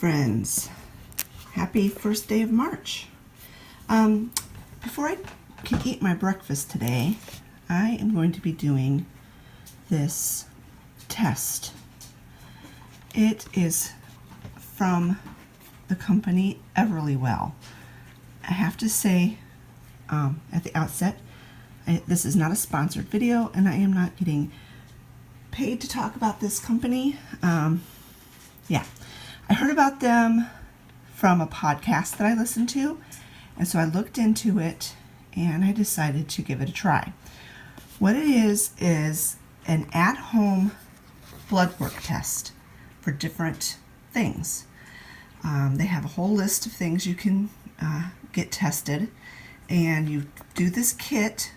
friends. Happy first day of March. Before I can eat my breakfast today, I am going to be doing this test. It is from the company Awhile. I have to say at the outset, this is not a sponsored video and I am not getting paid to talk about this company. I heard about them from a podcast that I listened to, and so I looked into it and I decided to give it a try. What it is an at-home blood work test for different things. They have a whole list of things you can get tested, and you do this kit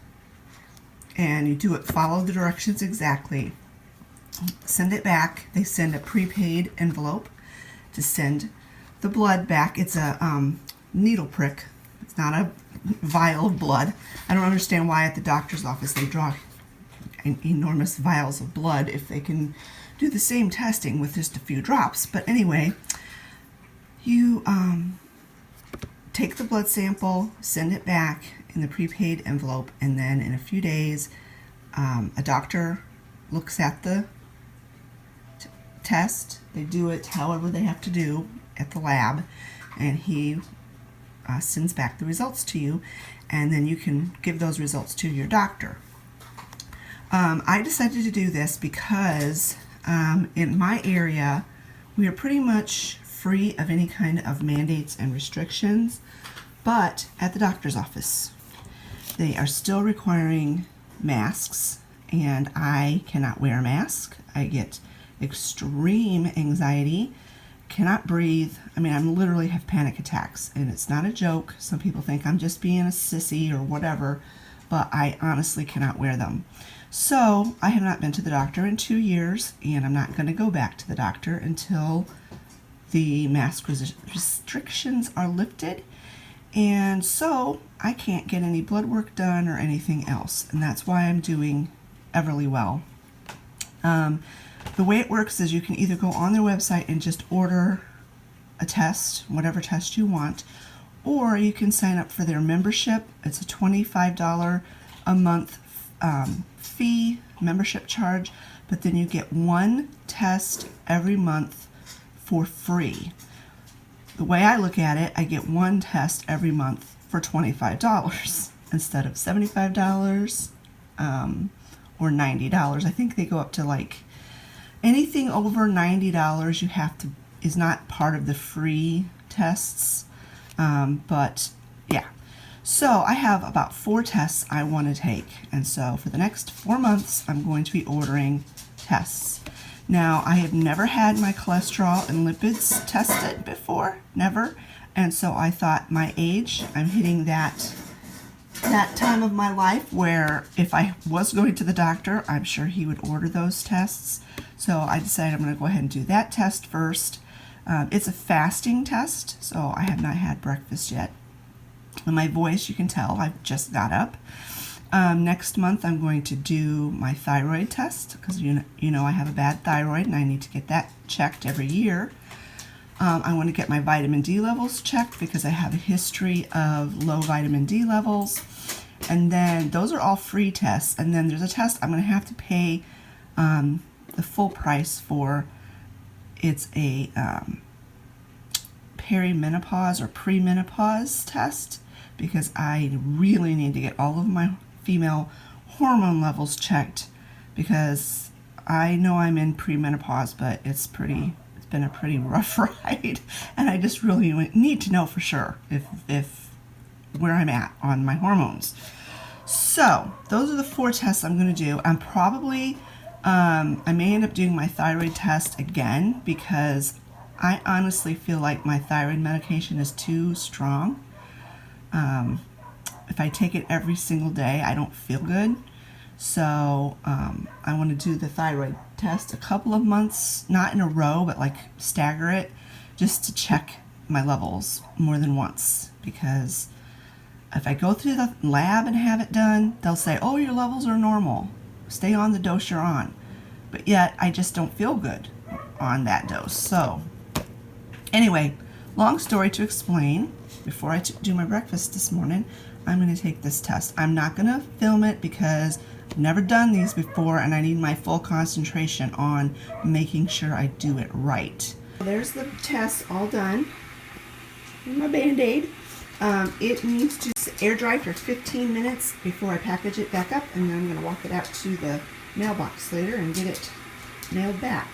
and you do it, follow the directions exactly, send it back. They send a prepaid envelope to send the blood back. It's a needle prick. It's not a vial of blood. I don't understand why at the doctor's office they draw enormous vials of blood if they can do the same testing with just a few drops. But anyway, you take the blood sample, send it back in the prepaid envelope, and then in a few days a doctor looks at the test. They do it however they have to do at the lab, and he sends back the results to you, and then you can give those results to your doctor. I decided to do this because in my area we are pretty much free of any kind of mandates and restrictions, but at the doctor's office they are still requiring masks, and I cannot wear a mask. I get extreme anxiety, cannot breathe. I mean, I literally have panic attacks, and it's not a joke. Some people think I'm just being a sissy or whatever, but I honestly cannot wear them. So I have not been to the doctor in 2 years, and I'm not going to go back to the doctor until the mask restrictions are lifted. And so I can't get any blood work done or anything else, and that's why I'm doing Awhile. The way it works is you can either go on their website and just order a test, whatever test you want, or you can sign up for their membership. It's a $25 a month fee, membership charge, but then you get one test every month for free. The way I look at it, I get one test every month for $25 instead of $75 or $90. I think they go up to like anything over $90 you have to, is not part of the free tests. But yeah, so I have about 4 tests I want to take, and so for the next 4 months I'm going to be ordering tests. Now, I have never had my cholesterol and lipids tested before, never, and so I thought, my age, I'm hitting that time of my life where if I was going to the doctor, I'm sure he would order those tests. So I decided I'm going to go ahead and do that test first. It's a fasting test, so I have not had breakfast yet. And my voice, you can tell, I've just got up. Next month I'm going to do my thyroid test, because you know I have a bad thyroid and I need to get that checked every year. I want to get my vitamin D levels checked because I have a history of low vitamin D levels. And then those are all free tests. And then there's a test I'm going to have to pay the full price for. It's a perimenopause or premenopause test, because I really need to get all of my female hormone levels checked, because I know I'm in premenopause, but it's been a pretty rough ride, and I just really need to know for sure if where I'm at on my hormones. So those are the 4 tests I'm going to do. I'm probably I may end up doing my thyroid test again, because I honestly feel like my thyroid medication is too strong. If I take it every single day, I don't feel good. So I want to do the thyroid test a couple of months, not in a row, but like stagger it, just to check my levels more than once. Because if I go through the lab and have it done, they'll say, oh, your levels are normal. Stay on the dose you're on. But yet, I just don't feel good on that dose. So Anyway, long story to explain, before I do my breakfast this morning, I'm going to take this test. I'm not going to film it because I've never done these before and I need my full concentration on making sure I do it right. There's the test all done. My Band-Aid. It needs to air dry for 15 minutes before I package it back up, and then I'm going to walk it out to the mailbox later and get it mailed back.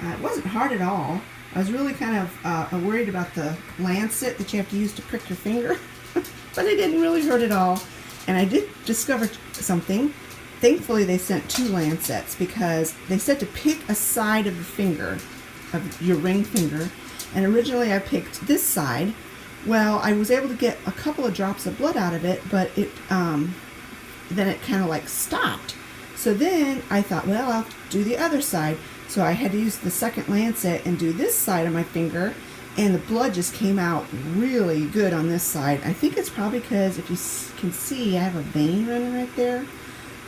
It wasn't hard at all. I was really kind of worried about the lancet that you have to use to prick your finger, but it didn't really hurt at all. And I did discover something. Thankfully, they sent 2 lancets because they said to pick a side of the finger, of your ring finger, and originally I picked this side. Well, I was able to get a couple of drops of blood out of it, but it then it kind of like stopped. So then I thought, well, I'll do the other side. So I had to use the second lancet and do this side of my finger, and the blood just came out really good on this side. I think it's probably because, if you can see, I have a vein running right there.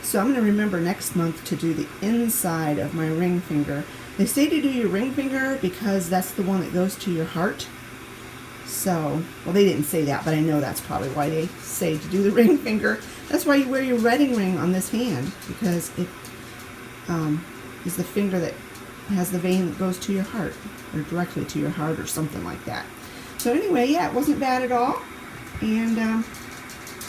So I'm going to remember next month to do the inside of my ring finger. They say to do your ring finger because that's the one that goes to your heart. So, well, they didn't say that, but I know that's probably why they say to do the ring finger. That's why you wear your wedding ring on this hand, because it is the finger that has the vein that goes to your heart, or directly to your heart, or something like that. So anyway, yeah, it wasn't bad at all, and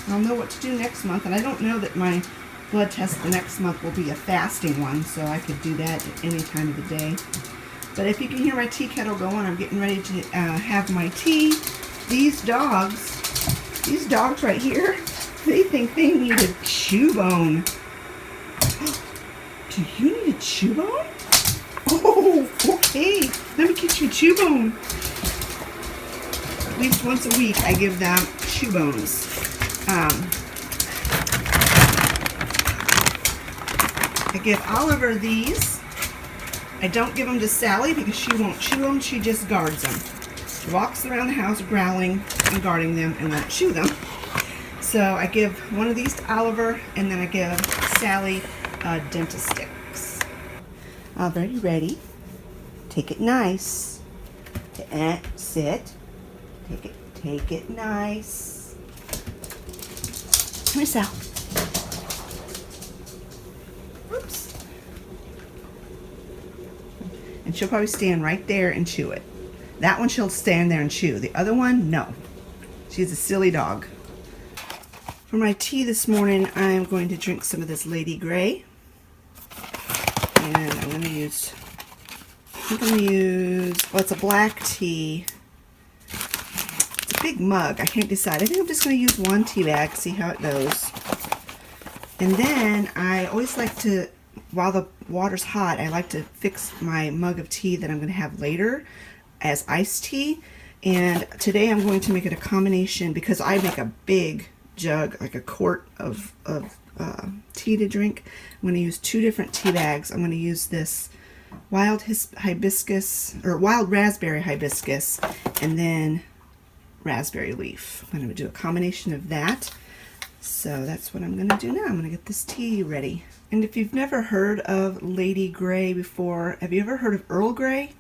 I'll know what to do next month. And I don't know that my blood test the next month will be a fasting one, so I could do that at any time of the day. But if you can hear my tea kettle going, I'm getting ready to have my tea. These dogs right here, they think they need a chew bone. Do you need a chew bone? Oh, okay. Let me get you a chew bone. At least once a week, I give them chew bones. I give Oliver these. I don't give them to Sally because she won't chew them. She just guards them. She walks around the house growling and guarding them and won't chew them. So I give one of these to Oliver, and then I give Sally dentist sticks. Oliver, you ready? Take it nice. Sit. Take it nice. Come here, Sal. Whoops. And she'll probably stand right there and chew it. That one she'll stand there and chew. The other one, no. She's a silly dog. For my tea this morning, I'm going to drink some of this Lady Grey. And I'm going to use, well, it's a black tea. It's a big mug. I can't decide. I think I'm just going to use 1 tea bag, see how it goes. And then I always like to, while the water's hot, I like to fix my mug of tea that I'm going to have later as iced tea. And today I'm going to make it a combination, because I make a big jug, like a quart of tea to drink. I'm going to use 2 different tea bags. I'm going to use this wild hibiscus, or wild raspberry hibiscus, and then raspberry leaf. I'm going to do a combination of that. So that's what I'm going to do now. I'm going to get this tea ready. And if you've never heard of Lady Grey before, have you ever heard of Earl Grey?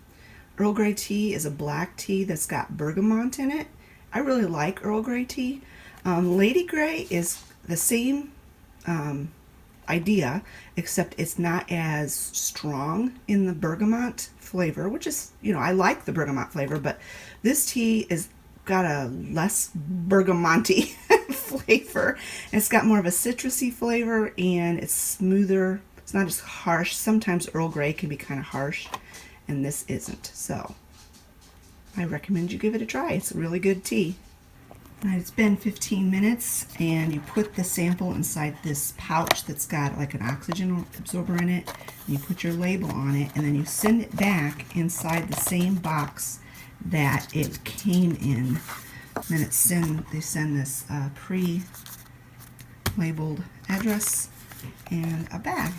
Earl Grey tea is a black tea that's got bergamot in it. I really like Earl Grey tea. Lady Grey is the same idea, except it's not as strong in the bergamot flavor, which is, I like the bergamot flavor, but this tea is got a less bergamonty flavor. It's got more of a citrusy flavor, and it's smoother. It's not as harsh. Sometimes Earl Grey can be kind of harsh, and this isn't. So I recommend you give it a try. It's a really good tea. Alright, it's been 15 minutes, and you put the sample inside this pouch that's got like an oxygen absorber in it, and you put your label on it, and then you send it back inside the same box that it came in. And then they send this pre-labeled address and a bag.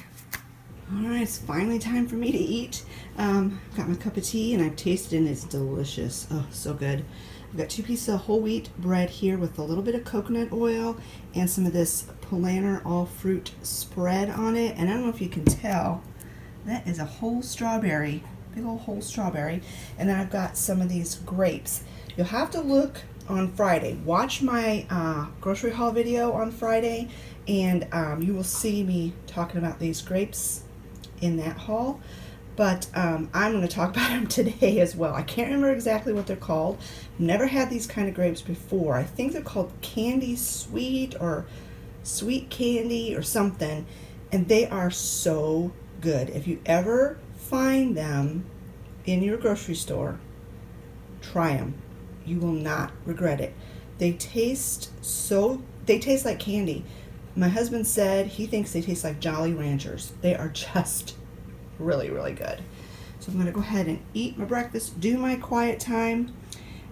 Alright, it's finally time for me to eat. Got my cup of tea, and I've tasted it, and it's delicious. Oh, so good. I've got 2 pieces of whole wheat bread here with a little bit of coconut oil and some of this Polaner all fruit spread on it. And I don't know if you can tell, that is a whole strawberry. big old whole strawberry. And then I've got some of these grapes. You'll have to look on Friday. Watch my grocery haul video on Friday, and you will see me talking about these grapes in that haul. But I'm going to talk about them today as well. I can't remember exactly what they're called. Never had these kind of grapes before. I think they're called candy sweet or sweet candy or something. And they are so good. If you ever find them in your grocery store, try them. You will not regret it. They taste like candy. My husband said he thinks they taste like Jolly Ranchers. They are just really, really good. So I'm going to go ahead and eat my breakfast, do my quiet time,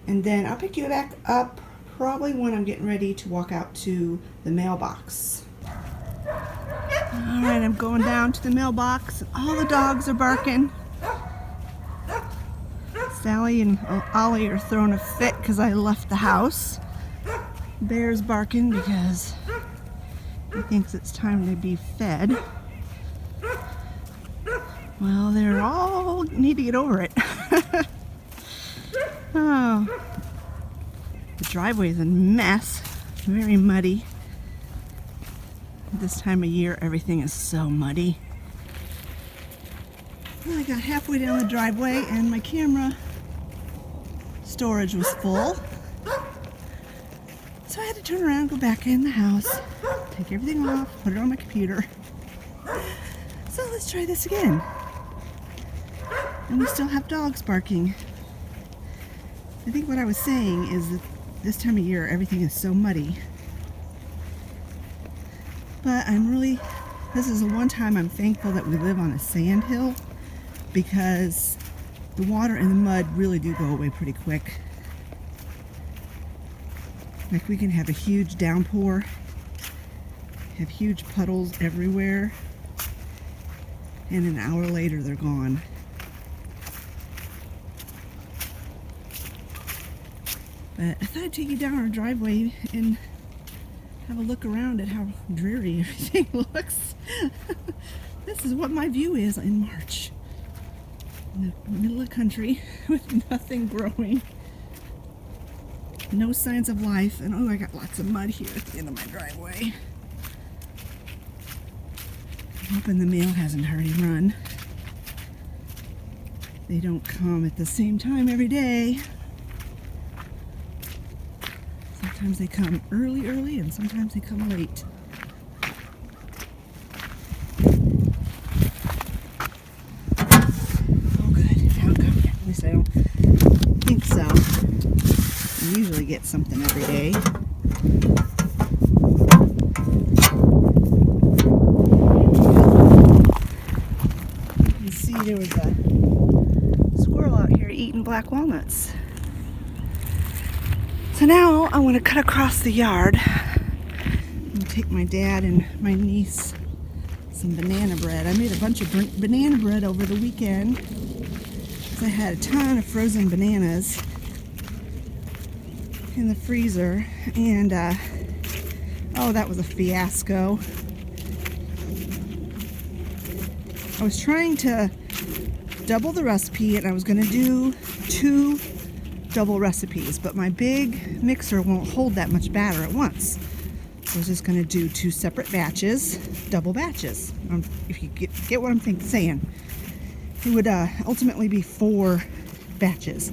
and then I'll pick you back up probably when I'm getting ready to walk out to the mailbox. Alright, I'm going down to the mailbox. All the dogs are barking. Sally and Ollie are throwing a fit because I left the house. Bear's barking because he thinks it's time to be fed. Well, they're all need to get over it. Oh, the driveway is a mess, very muddy. This time of year, everything is so muddy. Well, I got halfway down the driveway and my camera storage was full. So I had to turn around and go back in the house, take everything off, put it on my computer. So let's try this again. And we still have dogs barking. I think what I was saying is that this time of year everything is so muddy. But this is the one time I'm thankful that we live on a sand hill, because the water and the mud really do go away pretty quick. Like, we can have a huge downpour, have huge puddles everywhere, and an hour later they're gone. But I thought I'd take you down our driveway and have a look around at how dreary everything looks. This is what my view is in March. In the middle of the country with nothing growing. No signs of life. And oh, I got lots of mud here at the end of my driveway. I'm hoping the mail hasn't already run. They don't come at the same time every day. Sometimes they come early, and sometimes they come late. Oh, good. Haven't come yet. At least I don't think so. I usually get something every day. You see, there was a squirrel out here eating black walnuts. So now I want to cut across the yard and take my dad and my niece some banana bread. I made a bunch of banana bread over the weekend because I had a ton of frozen bananas in the freezer, and oh, that was a fiasco. I was trying to double the recipe, and I was going to do 2 double recipes, but my big mixer won't hold that much batter at once. So I was just going to do 2 separate batches, double batches. If you get what I'm saying, it would ultimately be 4 batches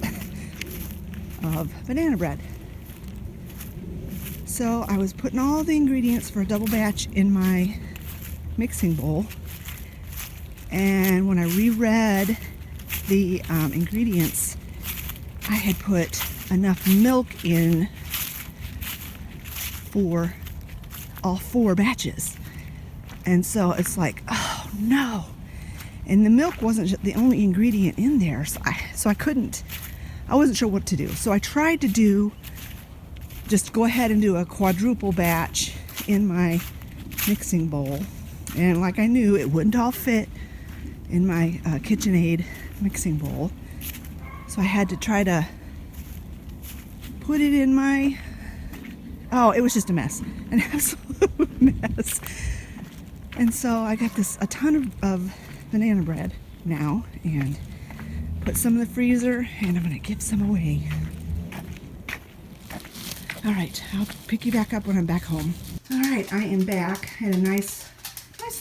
of banana bread. So I was putting all the ingredients for a double batch in my mixing bowl, and when I reread the ingredients, I had put enough milk in for all 4 batches. And so it's like, oh no. And the milk wasn't the only ingredient in there, so I wasn't sure what to do. So I tried to just go ahead and do a quadruple batch in my mixing bowl. And like I knew, it wouldn't all fit in my KitchenAid mixing bowl. So I had to try to put it in my... Oh, it was just a mess. An absolute mess. And so I got a ton of banana bread now, and put some in the freezer, and I'm going to give some away. All right, I'll pick you back up when I'm back home. All right, I am back. Had a nice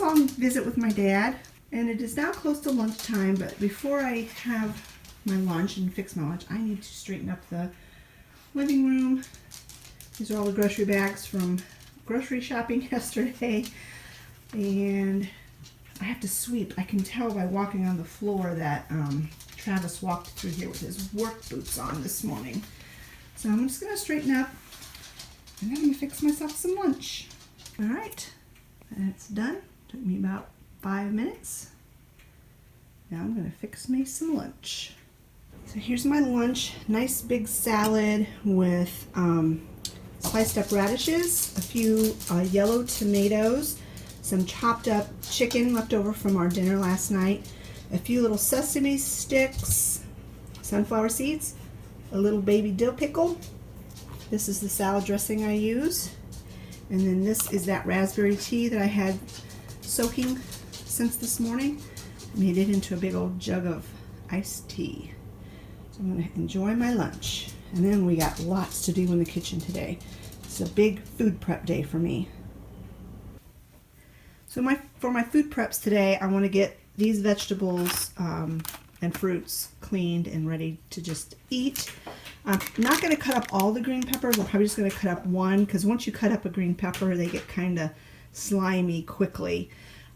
long visit with my dad, and it is now close to lunchtime, but before I have my lunch and fix my lunch, I need to straighten up the living room. These are all the grocery bags from grocery shopping yesterday, and I have to sweep. I can tell by walking on the floor that Travis walked through here with his work boots on this morning. So I'm just going to straighten up, and then I'm going to fix myself some lunch. All right, that's done. Took me about 5 minutes. Now I'm going to fix me some lunch. So here's my lunch. Nice big salad with sliced up radishes, a few yellow tomatoes, some chopped up chicken left over from our dinner last night, a few little sesame sticks, sunflower seeds, a little baby dill pickle. This is the salad dressing I use. And then this is that raspberry tea that I had soaking since this morning. I made it into a big old jug of iced tea. So I'm going to enjoy my lunch. And then we got lots to do in the kitchen today. It's a big food prep day for me. So for my food preps today, I want to get these vegetables and fruits cleaned and ready to just eat. I'm not going to cut up all the green peppers. I'm probably just going to cut up one, because once you cut up a green pepper, they get kind of slimy quickly.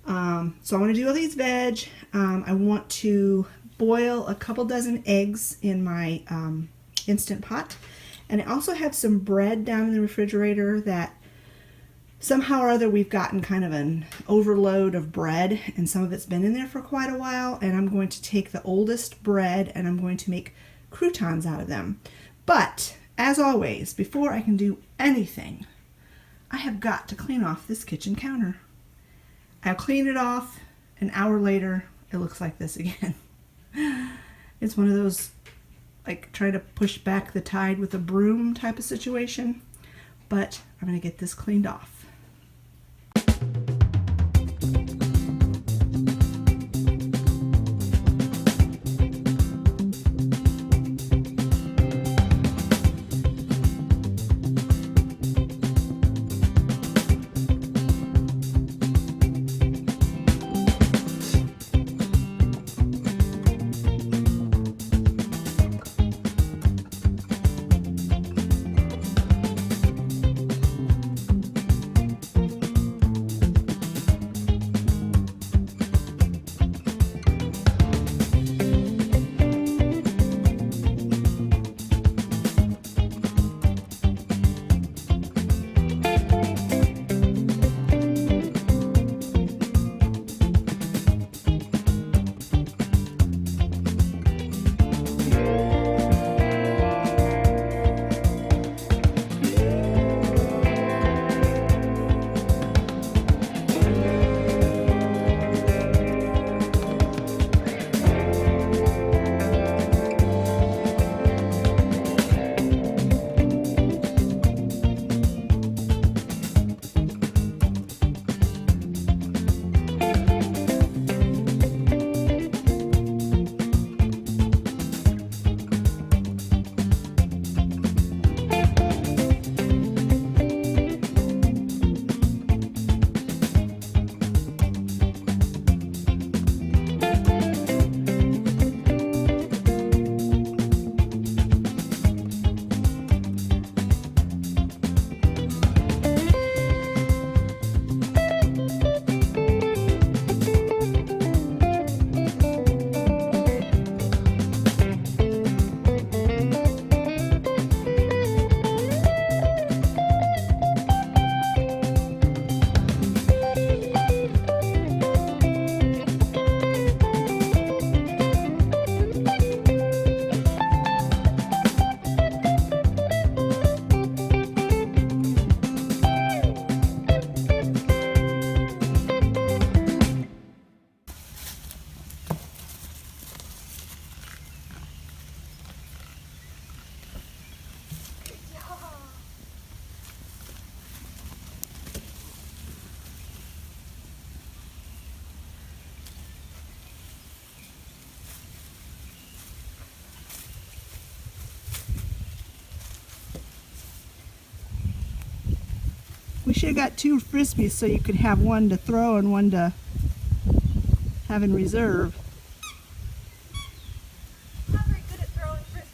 So I want to do all these veg. I want to boil a couple dozen eggs in my Instant Pot. And I also have some bread down in the refrigerator that somehow or other we've gotten kind of an overload of bread, and some of it's been in there for quite a while, and I'm going to take the oldest bread and I'm going to make croutons out of them. But as always, before I can do anything, I have got to clean off this kitchen counter. I'll clean it off. An hour later, it looks like this again. It's one of those, like, try to push back the tide with a broom type of situation. But I'm going to get this cleaned off. We should have got 2 Frisbees so you could have one to throw and one to have in reserve. I'm not very good at throwing Frisbees.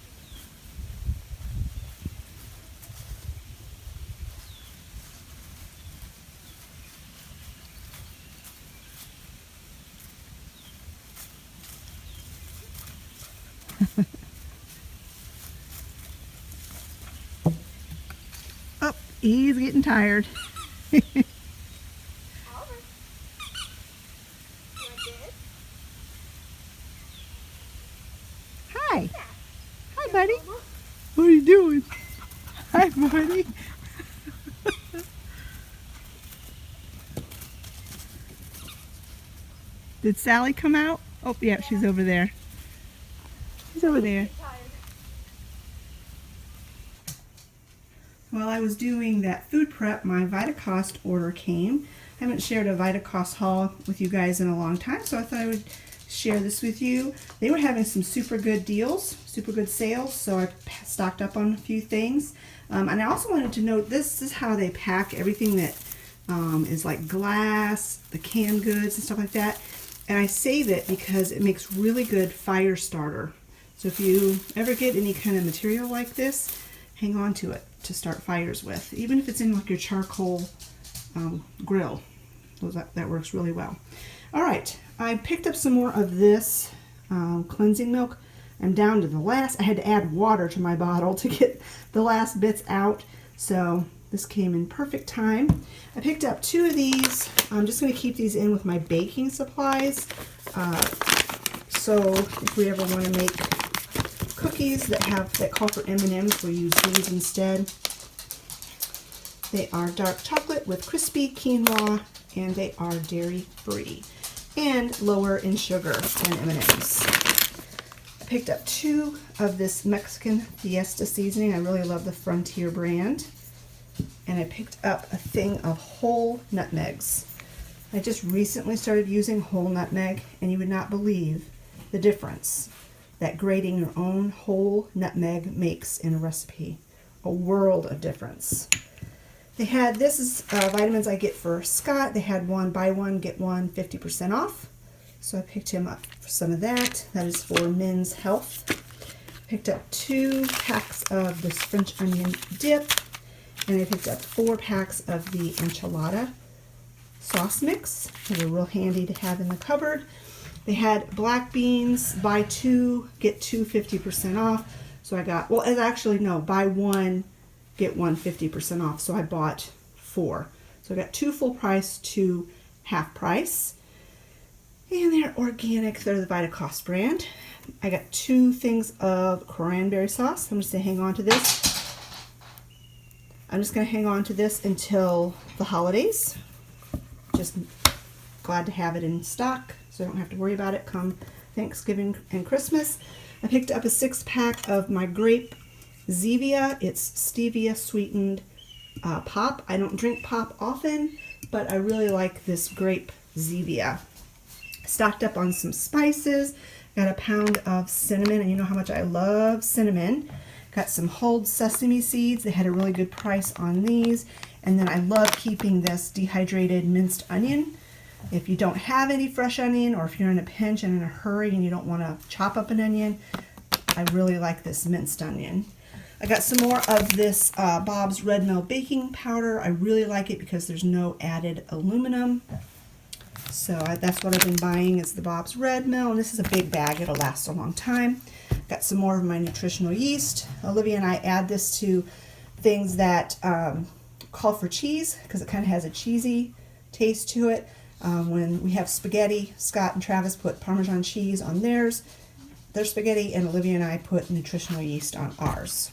Oh, he's getting tired. Oliver. You like this? Hi. Yeah. Hi, buddy. What are you doing? Hi, buddy. Did Sally come out? Oh, yeah, she's over there. She's over there. Tired. While I was doing that food prep, my Vitacost order came. I haven't shared a Vitacost haul with you guys in a long time, so I thought I would share this with you. They were having some super good deals, super good sales, so I stocked up on a few things. And I also wanted to note this is how they pack everything that is like glass, the canned goods and stuff like that. And I save it because it makes really good fire starter. So if you ever get any kind of material like this, hang on to it to start fires with. Even if it's in like your charcoal grill, that works really well. All right, I picked up some more of this cleansing milk. I'm down to the last. I had to add water to my bottle to get the last bits out. So this came in perfect time. I picked up 2 of these. I'm just going to keep these in with my baking supplies. So if we ever want to make cookies that call for M&Ms, we use these instead. They are dark chocolate with crispy quinoa, and they are dairy free and lower in sugar than M&Ms. I picked up 2 of this Mexican Fiesta seasoning. I really love the Frontier brand. And I picked up a thing of whole nutmegs. I just recently started using whole nutmeg, and you would not believe the difference that grating your own whole nutmeg makes in a recipe. A world of difference. They had, this is vitamins I get for Scott. They had buy one, get one 50% off. So I picked him up for some of that. That is for men's health. Picked up 2 packs of this French onion dip. And I picked up 4 packs of the enchilada sauce mix. They were real handy to have in the cupboard. They had black beans, buy 2, get 2 50% off. So I got, well, it's actually, no, buy 1, get 1 50% off. So I bought 4. So I got 2 full price, 2 half price. And they're organic. They're the Vitacost brand. I got 2 things of cranberry sauce. I'm just going to hang on to this. I'm just going to hang on to this until the holidays. Just glad to have it in stock so I don't have to worry about it come Thanksgiving and Christmas. I picked up a 6-pack of my grape Zevia. It's stevia sweetened pop. I don't drink pop often, but I really like this grape Zevia. Stocked up on some spices. Got a pound of cinnamon, and you know how much I love cinnamon. Got some whole sesame seeds. They had a really good price on these. And then I love keeping this dehydrated minced onion. If you don't have any fresh onion, or if you're in a pinch and in a hurry and you don't want to chop up an onion, I really like this minced onion. I got some more of this Bob's Red Mill baking powder. I really like it because there's no added aluminum. So that's what I've been buying, is the Bob's Red Mill, and this is a big bag. It'll last a long time. Got some more of my nutritional yeast. Olivia and I add this to things that call for cheese, because it kind of has a cheesy taste to it. When we have spaghetti, Scott and Travis put Parmesan cheese on their spaghetti, and Olivia and I put nutritional yeast on ours.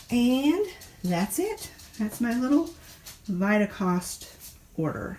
And that's it. That's my little Vitacost order.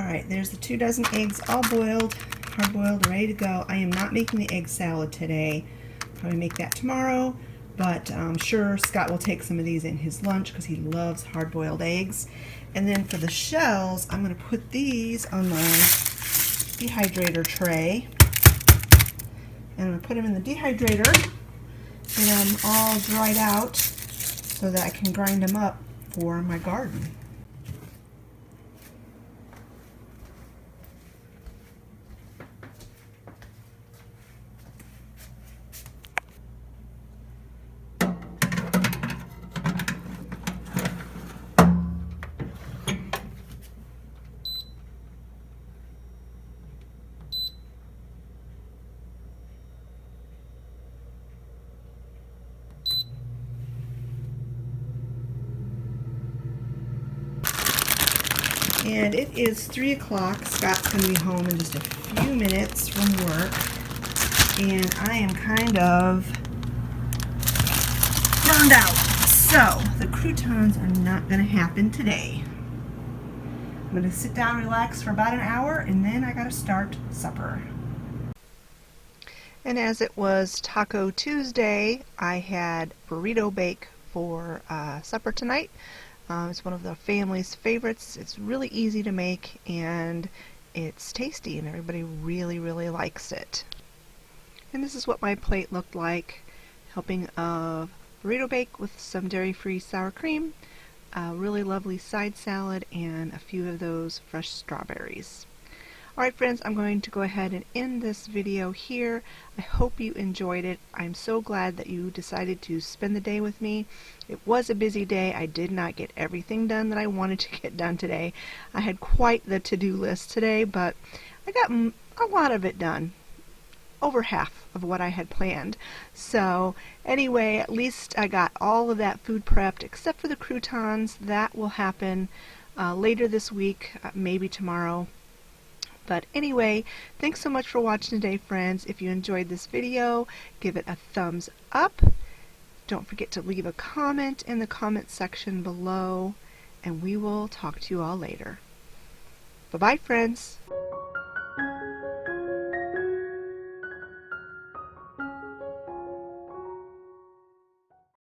Alright, there's the 2 dozen eggs all boiled, hard boiled, ready to go. I am not making the egg salad today. Probably make that tomorrow, but I'm sure Scott will take some of these in his lunch because he loves hard boiled eggs. And then for the shells, I'm going to put these on my dehydrator tray. And I'm going to put them in the dehydrator, get them all dried out so that I can grind them up for my garden. And it is 3 o'clock. Scott's going to be home in just a few minutes from work. And I am kind of burned out. So, the croutons are not going to happen today. I'm going to sit down and relax for about an hour, and then I got to start supper. And as it was Taco Tuesday, I had burrito bake for supper tonight. It's one of the family's favorites. It's really easy to make and it's tasty and everybody really, really likes it. And this is what my plate looked like. Helping of burrito bake with some dairy-free sour cream, a really lovely side salad, and a few of those fresh strawberries. Alright friends, I'm going to go ahead and end this video here. I hope you enjoyed it. I'm so glad that you decided to spend the day with me. It was a busy day. I did not get everything done that I wanted to get done today. I had quite the to-do list today, but I got a lot of it done. Over half of what I had planned. So anyway, at least I got all of that food prepped except for the croutons. That will happen later this week, maybe tomorrow. But anyway, thanks so much for watching today, friends. If you enjoyed this video, give it a thumbs up. Don't forget to leave a comment in the comment section below, and we will talk to you all later. Bye-bye, friends.